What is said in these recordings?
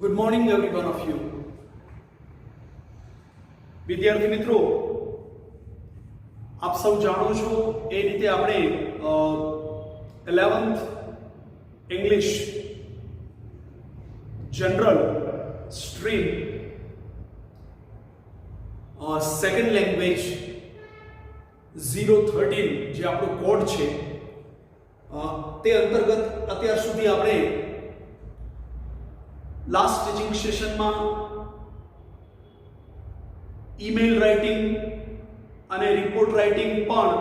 Good morning, every one of you. વિદ્યાર્થી મિત્રો, આપ સૌ જાણો છો એ રીતે આપણે 11th English general stream second language 013 જે આપણો કોડ છે તે અંતર્ગત અત્યાર સુધી આપણે લાસ્ટ ટીચિંગ સેશનમાં email writing અને report writing પણ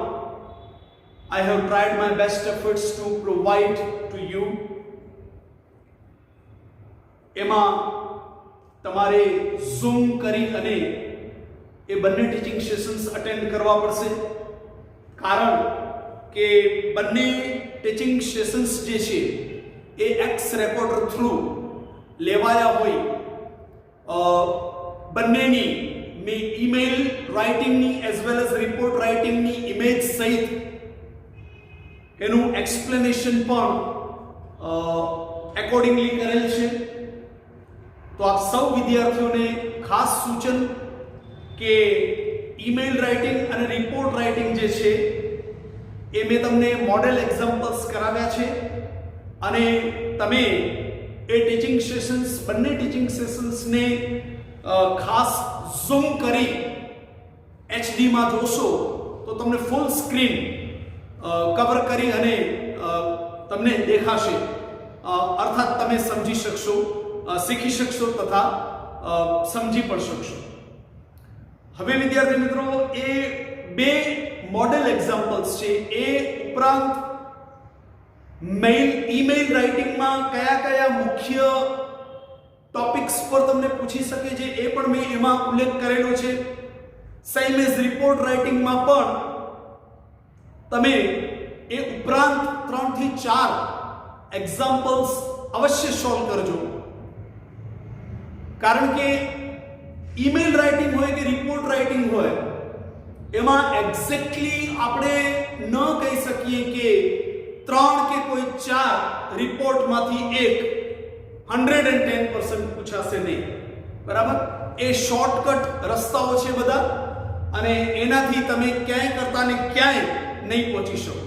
I have tried my best efforts to provide to you. એમાં તમારે ઝૂમ કરી અને એ બંને ટીચિંગ સેશન્સ અટેન્ડ કરવા પડશે, કારણ કે બંને ટીચિંગ સેશન્સ જે છે એ એક્સ રેકોર્ડર થ્રુ લેવાયા હોય. બંનેની મેં ઈમેલ રાઇટિંગની એઝ વેલ એઝ રિપોર્ટ રાઇટિંગની ઇમેજ સહિત એનું એક્સપ્લેનેશન પણ એકોર્ડિંગલી કરેલ છે. તો આપ સૌ વિદ્યાર્થીઓને ખાસ સૂચન કે ઈમેલ રાઇટિંગ અને રિપોર્ટ રાઇટિંગ જે છે એ મેં તમને મોડેલ એક્ઝામ્પલ્સ કરાવ્યા છે અને તમે એ ટીચિંગ સેશન્સ બંને ટીચિંગ સેશન્સને ખાસ ઝૂમ કરી HD માં જોશો તો તમને ફૂલ સ્ક્રીન કવર કરી અને તમને દેખાશે, અર્થાત તમે સમજી શકશો, શીખી શકશો તથા સમજી પણ શકશો. હવે વિદ્યાર્થી મિત્રો, એ બે મોડેલ એક્ઝામ્પલ્સ છે. એ ઉપરાંત ઈમેલ રાઇટિંગમાં કયા કયા મુખ્ય ટોપિક્સ પર તમને પૂછી શકે છે એ પણ મેં એમાં ઉલ્લેખ કરેલો છે. સેમ એઝ રિપોર્ટ રાઇટિંગમાં પણ તમે એ ઉપરાંત 3 થી 4 એક્ઝામ્પલ્સ અવશ્ય સોલ્વ કરજો, કારણ કે ઈમેલ રાઇટિંગ હોય કે રિપોર્ટ રાઇટિંગ હોય એમાં એક્ઝેક્ટલી આપણે ન કહી શકીએ કે 3 કે કોઈ 4 રિપોર્ટમાંથી એક 110% પૂછાશે નહીં, બરાબર? એ શોર્ટકટ રસ્તાઓ છે બધા, અને એનાથી તમે ક્યાંય કરતા ને ક્યાંય નહીં પહોંચી શકો.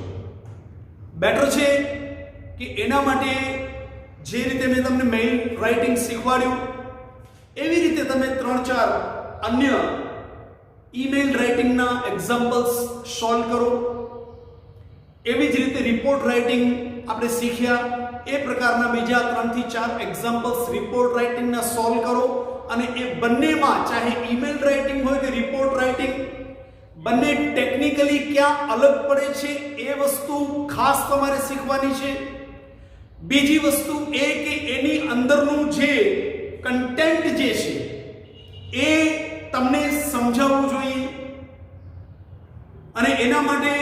બેટર છે કે એના માટે જે રીતે મેં તમને મેઇલ રાઇટિંગ શીખવાડ્યું એવી રીતે તમે 3-4 અન્ય ઈમેલ રાઇટિંગના એક્ઝામ્પલ્સ સોલ્વ કરો. એવી જ રીતે રિપોર્ટ રાઇટિંગ આપણે શીખ્યા એ પ્રકારના બીજા 3 થી 4 એક્ઝામ્પલ્સ રિપોર્ટ રાઇટિંગના સોલ્વ કરો, અને એ બંનેમાં ચાહે ઈમેલ રાઇટિંગ હોય કે રિપોર્ટ રાઇટિંગ, બંને ટેકનિકલી ક્યાં અલગ પડે છે એ વસ્તુ ખાસ તમારે શીખવાની છે. બીજી વસ્તુ એ કે એની અંદરનું જે કન્ટેન્ટ જે છે એ તમને સમજાવવું જોઈએ, અને એના માટે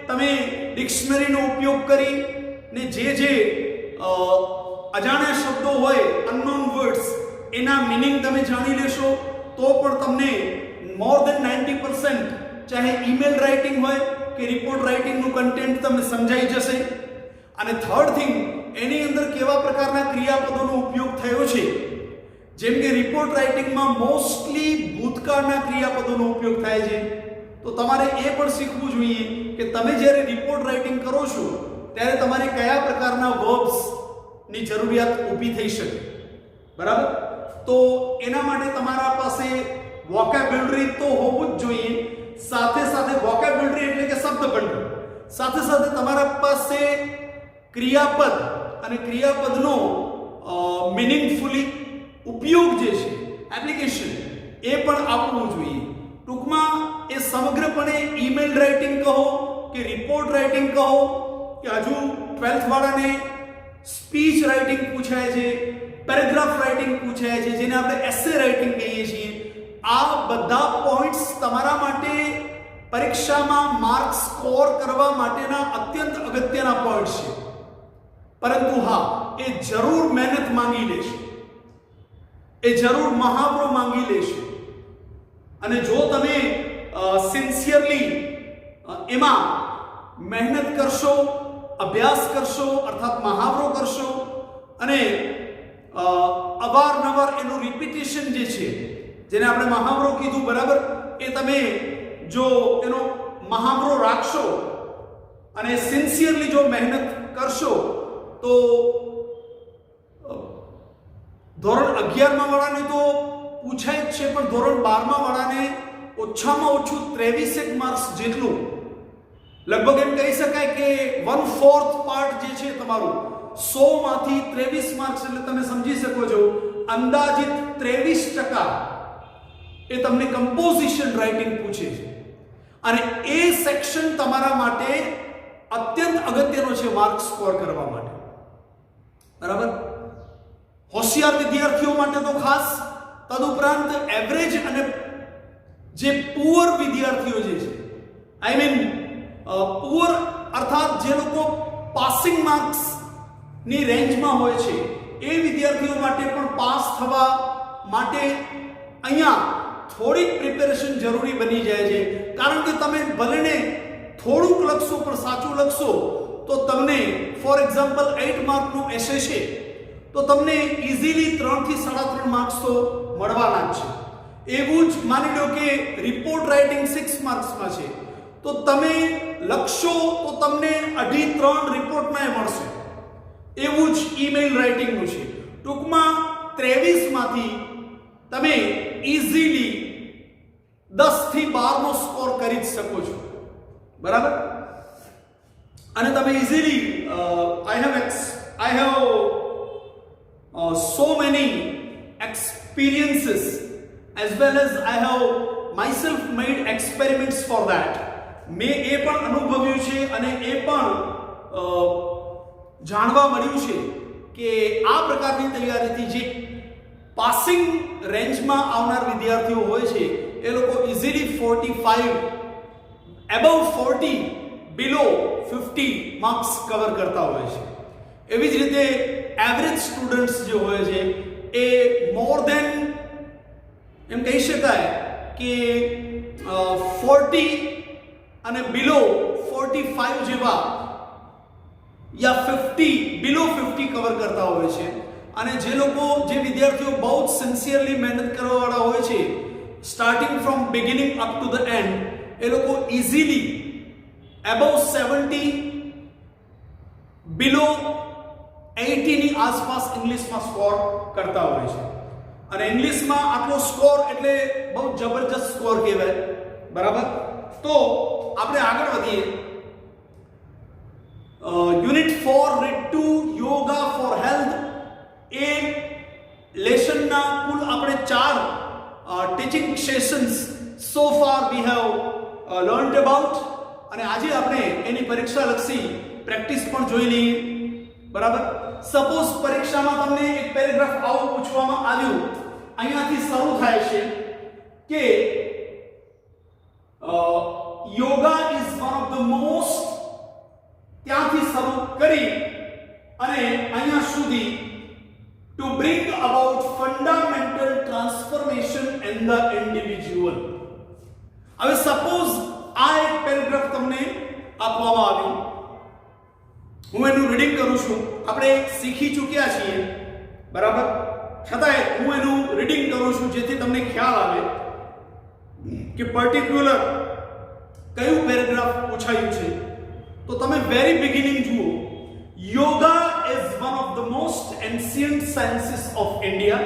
તમે ડિક્શનરીનો ઉપયોગ કરી ને જે અજાણ્યા શબ્દો હોય, અનનોન વર્ડ્સ, એના મિનિંગ તમે જાણી લેશો તો પણ તમને મોર ધેન 90% ચાહે ઈમેલ રાઇટિંગ હોય કે રિપોર્ટ રાઇટિંગનું કન્ટેન્ટ તમને સમજાઈ જશે. અને થર્ડ થિંગ, એની અંદર કેવા પ્રકારના ક્રિયાપદોનો ઉપયોગ થયો છે, જેમ કે રિપોર્ટ રાઇટિંગમાં મોસ્ટલી ભૂતકાળના ક્રિયાપદોનો ઉપયોગ થાય છે, તો તમારે એ પણ શીખવું જોઈએ કે તમે જ્યારે રિપોર્ટ રાઇટિંગ કરો છો ત્યારે તમારે કયા પ્રકારના વર્બ્સ ની જરૂરિયાત ઊભી થઈ શકે, બરાબર? તો એના માટે તમારા પાસે વોકેબ્યુલરી તો હોવું જ જોઈએ, સાથે સાથે વોકેબ્યુલરી એટલે કે શબ્દભંડોળ, સાથે સાથે તમારા પાસે ક્રિયાપદ અને ક્રિયાપદનો મીનિંગફુલી ઉપયોગ જે છે, એપ્લિકેશન, એ પણ આપવું જોઈએ. ટૂંકમાં એ સમગ્રપણે ઈમેલ રાઇટિંગ કહો કે રિપોર્ટ રાઇટિંગ કહો કે હજુ 12th વાળાને સ્પીચ રાઇટિંગ પૂછાય છે, પેરેગ્રાફ રાઇટિંગ પૂછાય છે, જેને આપણે એસે રાઇટિંગ કહીએ છીએ, આ બધા પોઈન્ટ્સ તમારા માટે પરીક્ષામાં માર્ક સ્કોર કરવા માટેના અત્યંત અગત્યના પોઈન્ટ્સ છે. પરંતુ હા, એ જરૂર મહેનત માંગી લેશે, એ જરૂર મહાવરો માંગી લેશે, અને જો તમે સિન્સિયરલી એમાં મહેનત કરશો, અભ્યાસ કરશો, અર્થાત મહાવરો કરશો અને અવારનવાર એનું રિપીટેશન જે છે, જેને આપણે મહાવરો કીધું, બરાબર, એ તમે જો એનો મહાવરો રાખશો અને સિન્સિયરલી જો મહેનત કરશો તો ધોરણ 11 વાળાને તો પૂછાય જ છે, પણ ધોરણ 12 વાળાને ઓછામાં ઓછું 23 માર્ક્સ જેટલું, લગભગ એમ કહી શકાય કે 1/4 પાર્ટ જે છે તમારું 100 માંથી 23 માર્ક્સ, એટલે તમે સમજી શકો છો અંદાજિત 23% એ તમને કમ્પોઝિશન રાઇટિંગ પૂછે છે. અને એ સેક્શન તમારા માટે અત્યંત અગત્યનો છે માર્ક્સ સ્કોર કરવા માટે, બરાબર. હોશિયાર વિદ્યાર્થીઓ માટે તો ખાસ, તદુપરાંત એવરેજ અને જે પુઅર વિદ્યાર્થીઓ જે છે, આઈ મીન પુઅર અર્થાત જે લોકો પાસિંગ માર્ક્સ ની રેન્જમાં હોય છે, એ વિદ્યાર્થીઓ માટે પણ પાસ થવા માટે અહીંયા થોડીક પ્રિપેરેશન જરૂરી બની જાય છે. કારણ કે તમે ભલેને થોડુંક લખશો પણ સાચું લખશો તો તમને ફોર એક્ઝામ્પલ 8 માર્કનું એસે છે તો તમને ઇઝીલી 3 થી 3.5 માર્ક્સ તો મળવાના જ છે. એવું જ માની લો કે રિપોર્ટ રાઇટિંગ 6 માર્ક્સમાં છે તો તમે લખશો તો તમને 2.5-3 રિપોર્ટમાં મળશે. એવું જ ઈમેલ રાઇટિંગનું છે. ટૂંકમાં 23 માંથી તમે ઇઝીલી 10 થી 12 નો સ્કોર કરી જ શકો છો, બરાબર. અને તમે easily I have so many experiences as well as I have myself made experiments for that. મેં એ પણ અનુભવ્યું છે અને એ પણ જાણવા મળ્યું છે કે આ પ્રકારની તૈયારીથી જે પાસિંગ રેન્જમાં આવનાર વિદ્યાર્થીઓ હોય છે એ લોકો easily 45 above 40 below 50 marks cover કરતા હોય છે. એવી જ રીતે એવરેજ સ્ટુડન્ટ્સ જે હોય છે એ મોર ધેન એમ કહી શકાય કે 40 અને બિલો 45 જેવા યા 50 બિલો 50 કવર કરતા હોય છે. અને જે વિદ્યાર્થીઓ બહુ જ સિન્સિયરલી મહેનત કરવાવાળા હોય છે, starting from beginning up to the end, એ લોકો ઇઝીલી above 70 બિલો 80 ની આસપાસ ઇંગ્લિશમાં સ્કોર કરતા હોય છે. અને ઇંગ્લિશમાં આટલો સ્કોર એટલે બહુ જબરજસ્ત સ્કોર કહેવાય, બરાબર. તો આપણે આગળ વધીએ. Unit 4 read to yoga for health, એ લેસનના કુલ આપણે 4 teaching sessions so far we have learned about. અને આજે આપણે એની પરીક્ષાલક્ષી પ્રેક્ટિસ પણ જોઈ લઈએ, બરાબર. સપોઝ પરીક્ષામાં તમને એક પેરેગ્રાફ આવું પૂછવામાં આવ્યું, અહીંયાથી શરૂ થાય છે કે yoga is one of the most, ત્યાંથી શરૂ કરી અને અહીંયા સુધી to bring about fundamental transformation in the individual. હવે સપોઝ આ એક પેરેગ્રાફ તમને આપવામાં આવ્યું, હું એનું રીડિંગ કરું છું. આપણે શીખી ચૂક્યા છીએ, બરાબર, છતાંય હું એનું રીડિંગ કરું છું જેથી તમને ખ્યાલ આવે કે પર્ટિક્યુલર કયું પેરેગ્રાફ પૂછાયું છે. તો તમે વેરી બિગિનિંગ જુઓ. Yoga is one of the most ancient sciences of India.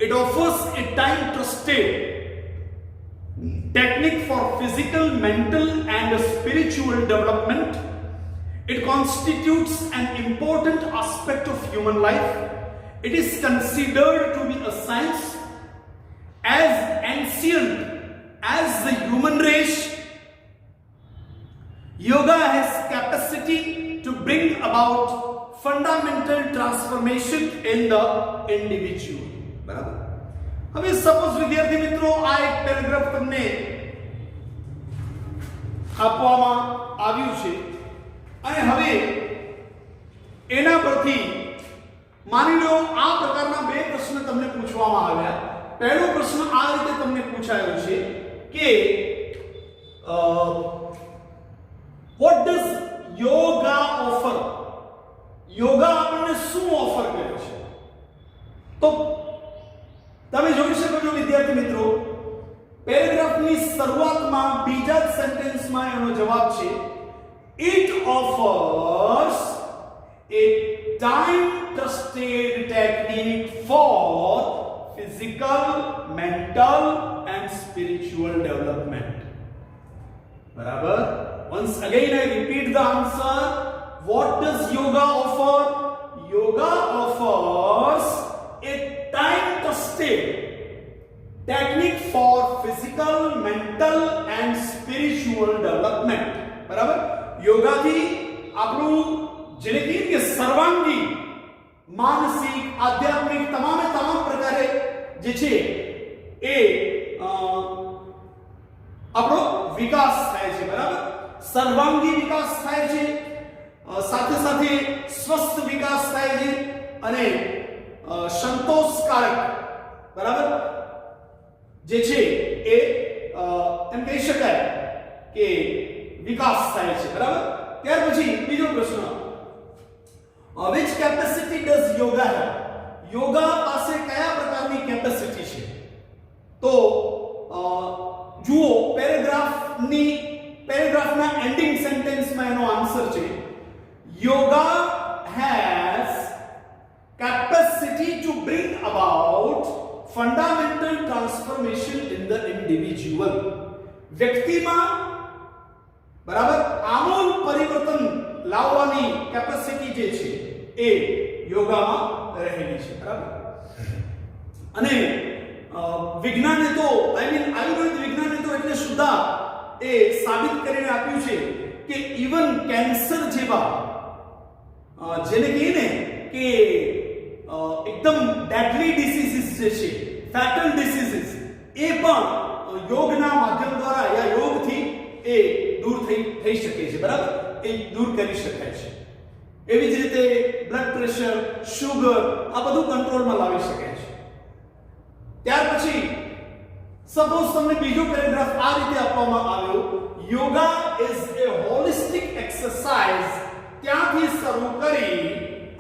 It offers A time trusted technique for physical, mental and spiritual development. It constitutes an important aspect of human life. It is considered to be a science as ancient as the human race. Yoga has capacity to bring about fundamental transformation in the individual. બરાબર. હવે suppose વિદ્યાર્થી મિત્રો આ એક paragraph તમને આપવામાં આવ્યું છે અને હવે એના પરથી માની લો આ પ્રકારના બે પ્રશ્ન તમને પૂછવામાં આવ્યા. પહેલો પ્રશ્ન આ રીતે તમને પૂછાયો છે કે what does yoga offer? Yoga આપણને શું ઓફર કરે છે? તો તમે જોઈ શકો છો વિદ્યાર્થી મિત્રો, પેરેગ્રાફની શરૂઆતમાં બીજા જ સેન્ટેન્સમાં એનો જવાબ છે it offers a time tested technique for physical, mental and spiritual development. બરાબર? Once again I repeat the answer. What does yoga offer? Yoga offers a time tested technique for physical, mental and spiritual development. બરાબર? યોગાથી આપણું જેને કહીએ કે સર્વાંગી માનસિક આધ્યાત્મિક તમામે તમામ પ્રકારે જે છે એ આપણો વિકાસ થાય છે. બરાબર? સર્વાંગી વિકાસ થાય છે, સાથે સાથે સ્વસ્થ વિકાસ થાય છે અને સંતોષકારક બરાબર જે છે એ એમ કહી શકાય કે વિકાસ થાય છે. બરાબર? ત્યાર પછી બીજો પ્રશ્ન, which capacity does yoga have? Yoga પાસે કયા પ્રકારની કેપેસિટી છે? તો જુઓ પેરેગ્રાફના એન્ડિંગ સેન્ટેન્સમાં એનો આન્સર છે yoga has capacity to bring about fundamental transformation in the individual. વ્યક્તિમાં બરાબર આમૂલ પરિવર્તન લાવવાની કેપેસિટી જે છે એ યોગામાં રહેલી છે. બરાબર? અને વિજ્ઞાને તો આયુર્વેદ વિજ્ઞાને તો એટલે સુધા એ સાબિત કરીને આપ્યું છે કે ઇવન કેન્સર જેવા જેને કહીએ ને કે એકદમ ડેડલી ડિસીઝીસ જે છે, ફેટલ ડિસીઝીસ, એ પણ યોગના માધ્યમ દ્વારા યા યોગથી એ દૂર થઈ શકે છે. બરાબર? એ દૂર કરી શકાય છે. એવી જ રીતે બ્લડ પ્રેશર, શુગર આ બધું કંટ્રોલમાં લાવી શકાય છે. ત્યાર પછી સપોઝ તમને બીજો પેરેગ્રાફ આ રીતે આપવામાં આવ્યો, yoga is A holistic exercise, ત્યાંથી શરૂ કરી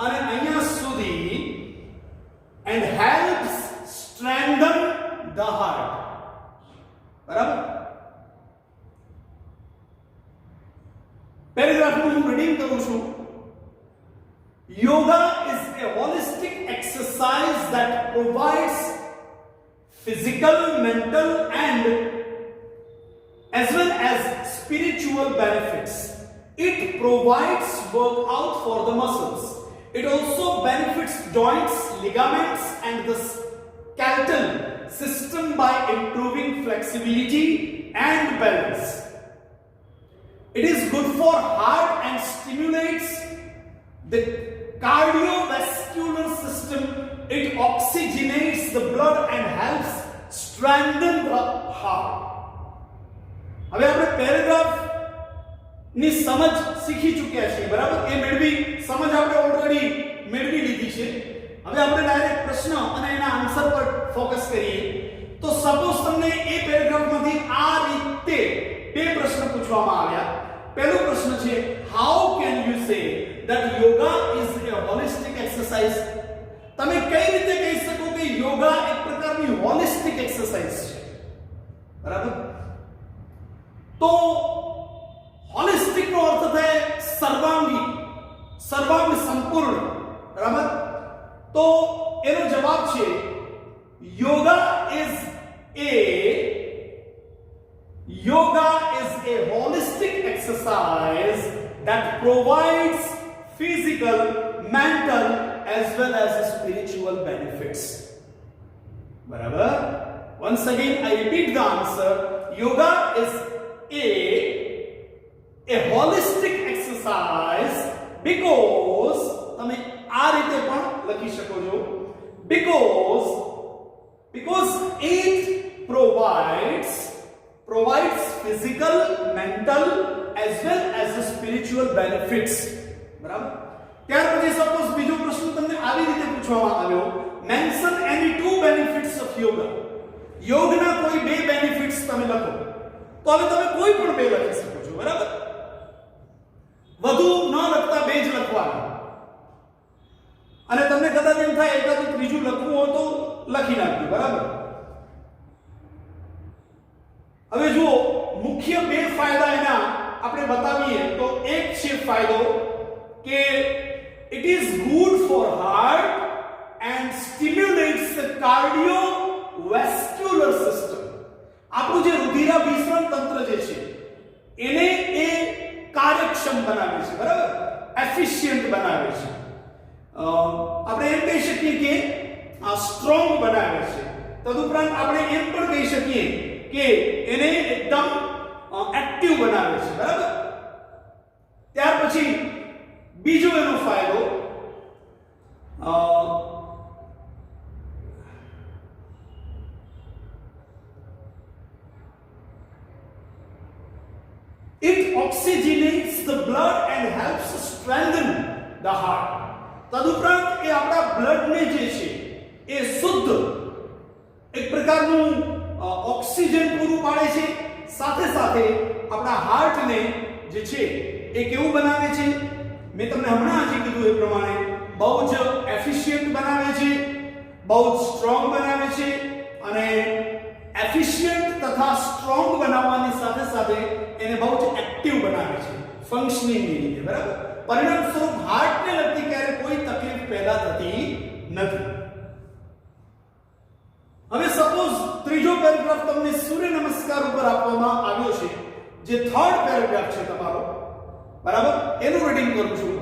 અને અહીંયા સુધી and helps strengthen the heart. બરાબર? પેરેગ્રાફનું હું રીડિંગ કરું છું. Yoga is a holistic exercise that provides physical, mental and as well as spiritual benefits. It provides workout for the muscles. It also benefits joints, ligaments and the skeletal system by improving flexibility and balance. It is good for heart and stimulates the cardiovascular system. It oxygenates the blood and helps strengthen the heart. હવે આપણે paragraph ની સમજ શીખી ચૂક્યા છીએ. બરાબર? એ સમજ આપણે ઓલરેડી મેળવી લીધી છે. હવે આપણે ડાયરેક્ટ પ્રશ્ન અને એના આન્સર પર ફોકસ કરીએ. તો સપોઝ તમને એ પેરેગ્રાફમાંથી આ રીતે બે પ્રશ્ન પૂછવામાં આવ્યા. પહેલો પ્રશ્ન છે, how can you say that yoga is a holistic exercise? તમે કઈ રીતે કહી શકો કે યોગા એક પ્રકારની હોલિસ્ટિક એક્સરસાઇઝ છે? બરાબર? તો હોલિસ્ટિક નો અર્થ થાય સર્વાંગી, સર્વાંગ સંપૂર્ણ. બરાબર? તો એનો જવાબ છે yoga is a holistic exercise that provides physical, mental as well as spiritual benefits. Barabar? Once again I repeat the answer. Yoga is a holistic exercise because તમે આ રીતે પણ લખી શકો છો, because it provides physical, mental as well as spiritual benefits. બરાબર? ત્યાર પછી સપોઝ બીજો પ્રશ્ન તમને આવી રીતે પૂછવામાં આવ્યો, mention any two benefits of yoga. યોગના કોઈ બે બેનિફિટ્સ તમે લખો. તો હવે તમે કોઈ પણ બે લખી શકો છો. બરાબર? વધુ ન લખતા બે જ લખવાના. અને તમને કદાચ એમ થાય એકાદું ત્રીજું લખવું હોય તો લખી નાખજો, બરાબર. હવે જુઓ, મુખ્ય બે ફાયદા એના આપણે બતાવીએ તો એક છે ફાયદો કે it is good for heart and stimulates the cardiovascular system. આપણું જે રુધિરાભિસરણ તંત્ર જે છે એને એ કાર્યક્ષમ બનાવે છે, બરાબર, એફિશિયન્ટ બનાવે છે. આપણે એમ કહી શકીએ કે સ્ટ્રોંગ બનાવે છે. તદુપરાંત આપણે એમ પણ કહી શકીએ કે એને એકદમ એક્ટિવ બનાવે છે, બરાબર. ત્યાર પછી બીજો એનો ફાયદો it oxygenates the blood and helps strengthen the heart. તદુપરાંત એ આપણા બ્લડને જે છે એ શુદ્ધ એક પ્રકારનું ઓક્સિજન પૂરું પાડે છે, સાથે સાથે આપણા હાર્ટને જે છે એ કેવું બનાવે છે, મેં તમને હમણાં જ કીધું એ પ્રમાણે બહુ જ એફિશિયન્ટ બનાવે છે, બહુ જ સ્ટ્રોંગ બનાવે છે. અને એફિશિયન્ટ તથા સ્ટ્રોંગ બનાવવાની સાથે સાથે એને બહુ જ એક્ટિવ બનાવે છે ફંક્શનિંગની રીતે, બરાબર. પરિણામ સ્વરૂપ હાર્ટને લગતી ક્યારે કોઈ તકલીફ પેદા થતી નથી. હવે સપોઝ ત્રીજો પેરેગ્રાફ તમને સૂર્ય નમસ્કાર ઉપર આપવામાં આવ્યો છે, જે થર્ડ પેરેગ્રાફ છે તમારો, બરાબર, એનું રીડિંગ કરું છું.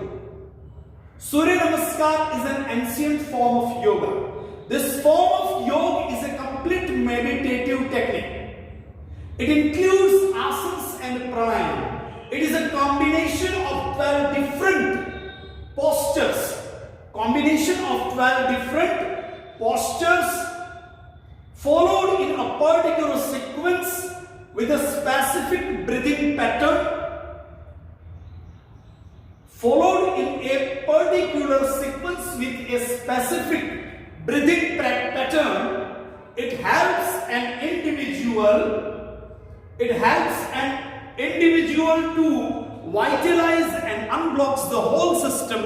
Surya Namaskar is an ancient form of yoga. This form of yoga is a complete meditative technique. It includes asanas and pranayama. It is a combination of 12 different postures. Combination of 12 different postures followed in a particular sequence with a specific breathing pattern. Followed in a particular sequence with a specific breathing pattern, it helps an individual to vitalize and unblocks the whole system.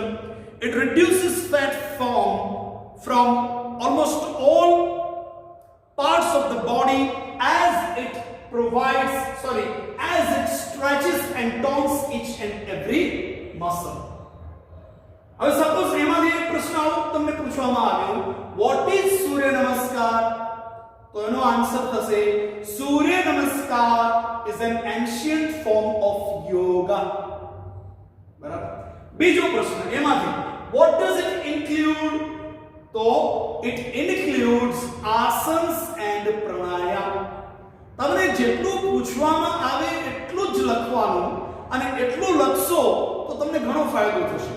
It reduces fat from almost all parts of the body as it stretches and tones each and every muscle. હવે suppose એમાંથી એક પ્રશ્ન આવો તમને પૂછવામાં આવ્યો, what is સૂર્ય નમસ્કાર? તો એનો આન્સર થશે સૂર્ય નમસ્કાર is an ancient form of yoga, બરાબર. બીજો પ્રશ્ન એમાંથી વોટ ડઝ ઇટ ઇન્ક્લુડ? તો ઇટ ઇન્ક્લુડ્સ આસન્સ એન્ડ પ્રાણાયામ. તમને જેટલું પૂછવામાં આવે એટલું જ લખવાનું, અને એટલું લખશો તો તમને ઘણો ફાયદો થશે.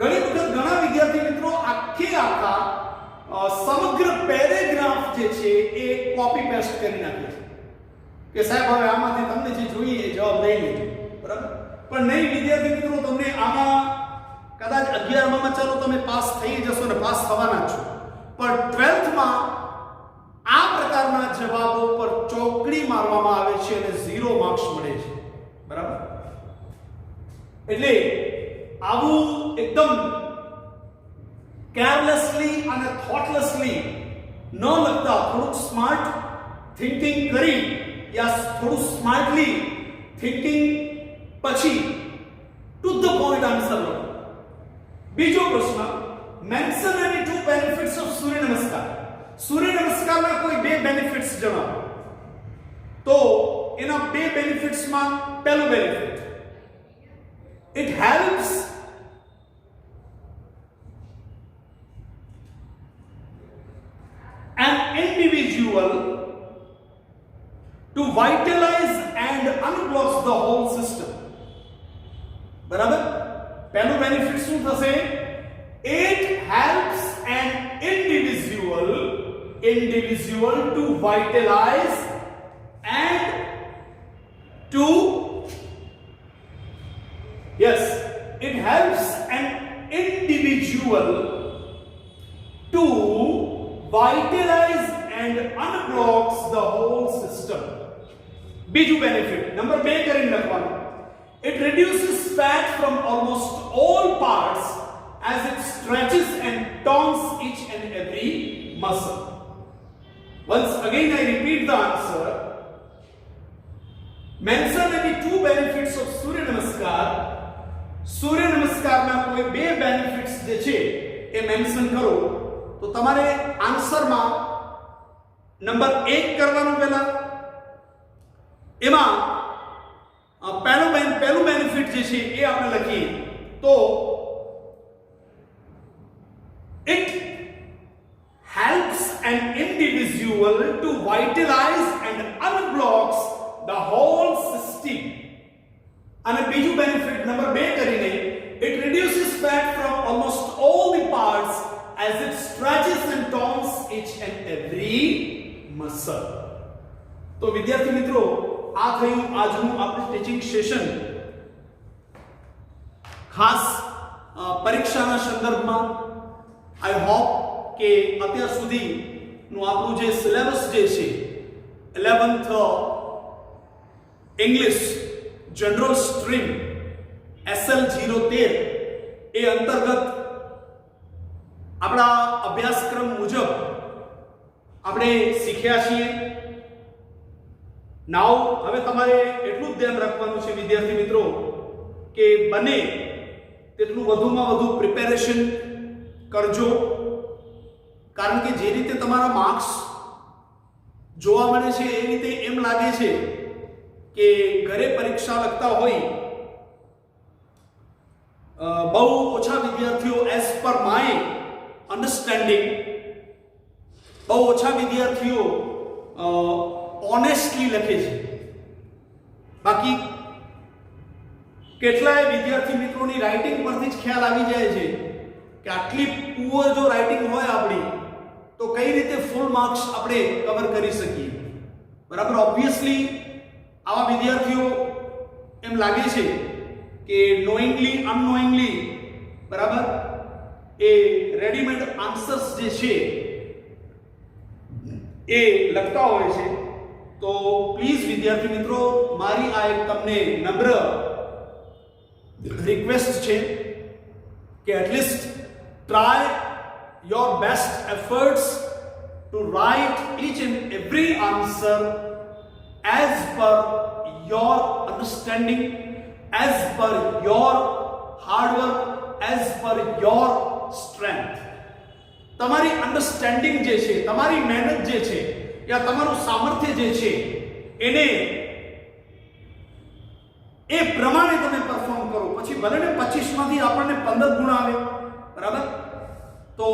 ઘણી વખત ઘણા વિદ્યાર્થી મિત્રો આખા સમગ્ર પેરેગ્રાફ જે છે એ કોપી પેસ્ટ કરી નાખે છે કે સાહેબ હવે આમાંથી તમને જે જોઈએ એ જવાબ લઈ લેજો, બરાબર. પણ નહીં વિદ્યાર્થી મિત્રો, તમને આમાં કદાચ 11માં ચાલો તમે પાસ થઈ જશો ને પાસ થવાના છો, પણ 12th માં આ પ્રકારના જવાબો પર ચોકડી મારવામાં આવે છે અને 0 માર્ક્સ મળે છે, બરાબર. એટલે આવું એકદમ કેરલેસલી અને થોટલેસલી ન લખતા થોડુંક સ્માર્ટ થિંકિંગ કરી યા થોડું સ્માર્ટલી થિંકિંગ પછી ટુ ધ પોઈન્ટ આન્સર લખો. બીજો પ્રશ્ન, મેન્શન એની 2 બેનિફિટ્સ ઓફ સૂર્ય નમસ્કાર. સૂર્ય નમસ્કારના કોઈ 2 બેનિફિટ્સ જણાવો. તો એના 2 બેનિફિટ્સમાં પહેલું benefit, it helps an individual to vitalize and unblocks the whole system, બરાબર. પહેલું બેનિફિટ શું થશે? it helps an individual to vitalize and to it helps an individual to vitalize and unblocks the whole system. બીજું benefit number 2 કરીને લખવાનું, it reduces fat from almost all parts as it stretches and tones each and every muscle. Once again I repeat the answer. Mention any two benefits of Surya Namaskar. સૂર્ય નમસ્કારના કોઈ બે benefits જે છે એ mention કરો તો તમારે આન્સરમાં number 1 કરવાનું પહેલા એમાં પહેલું બેનિફિટ જે છે એ આપણે લખીએ તો it helps an individual to vitalize and unblocks the whole system. અને બીજું બેનિફિટ નંબર 2 કરીને it reduces fat from almost all the parts as it stretches and tones each and every muscle. તો વિદ્યાર્થી મિત્રો આ થયું આજનું આપણું ટીચિંગ સેશન. ખાસ પરીક્ષાના સંદર્ભમાં આઈ હોપ કે અત્યાર સુધીનું આપણું જે સિલેબસ જે છે 11th English general stream SL 013 એ અંતર્ગત આપણા અભ્યાસક્રમ મુજબ આપણે શીખ્યા છીએ. નાઉ હવે તમારે એટલું જ ધ્યાન રાખવાનું છે વિદ્યાર્થી મિત્રો કે બને તેટલું વધુમાં વધુ પ્રિપેરેશન કરજો, કારણ કે જે રીતે તમારા માર્ક્સ જોવા મળે છે એ રીતે એમ લાગે છે કે ઘરે પરીક્ષા લખતા હોય બહુ ઓછા વિદ્યાર્થીઓ એઝ પર માય અન્ડરસ્ટેન્ડિંગ બહુ ઓછા વિદ્યાર્થીઓ ઓનેસ્ટલી લખે છે. બાકી કેટલાય વિદ્યાર્થી મિત્રોની રાઇટિંગ પરથી જ ખ્યાલ આવી જાય છે કે આટલી પુઅર જો રાઇટિંગ હોય આપણી તો કઈ રીતે ફૂલ માર્ક્સ આપણે કવર કરી શકીએ. બરાબર, ઓબ્વિયસલી આવા વિદ્યાર્થીઓ એમ લાગે છે કે નોઈંગલી અનનોઈંગલી બરાબર એ રેડીમેડ આન્સર્સ જે છે એ લખતા હોય છે. તો પ્લીઝ વિદ્યાર્થી મિત્રો મારી આ એક તમને નમ્ર રિક્વેસ્ટ છે કે at least try your best efforts to write each and every answer as per your understanding, as per your hard work, as per your strength. તમારી અન્ડરસ્ટેન્ડિંગ જે છે, તમારી મહેનત જે છે યા તમારું સામર્થ્ય જે છે એને એ પ્રમાણે તમે પરફોર્મ કરો. પછી ભલે ને 25 માંથી આપણને 15 ગુણ આવે, બરાબર. તો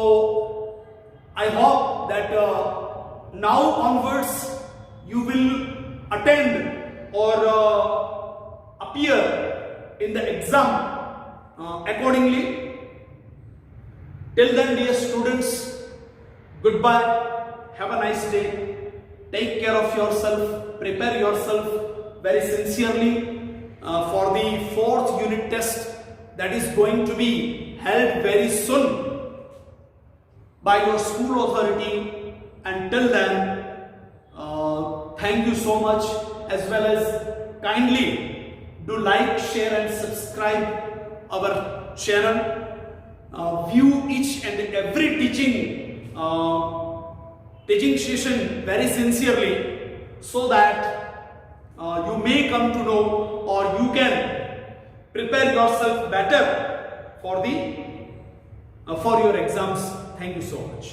I hope that now onwards you will attend or appear in the exam accordingly. Till then, dear students, goodbye, have a nice day, take care of yourself, prepare yourself very sincerely for the 4th unit test that is going to be held very soon by your school authority. Until then, thank you so much, as well as kindly do like, share and subscribe our channel. View each and every teaching session very sincerely so that you may come to know or you can prepare yourself better for your exams. Thank you so much.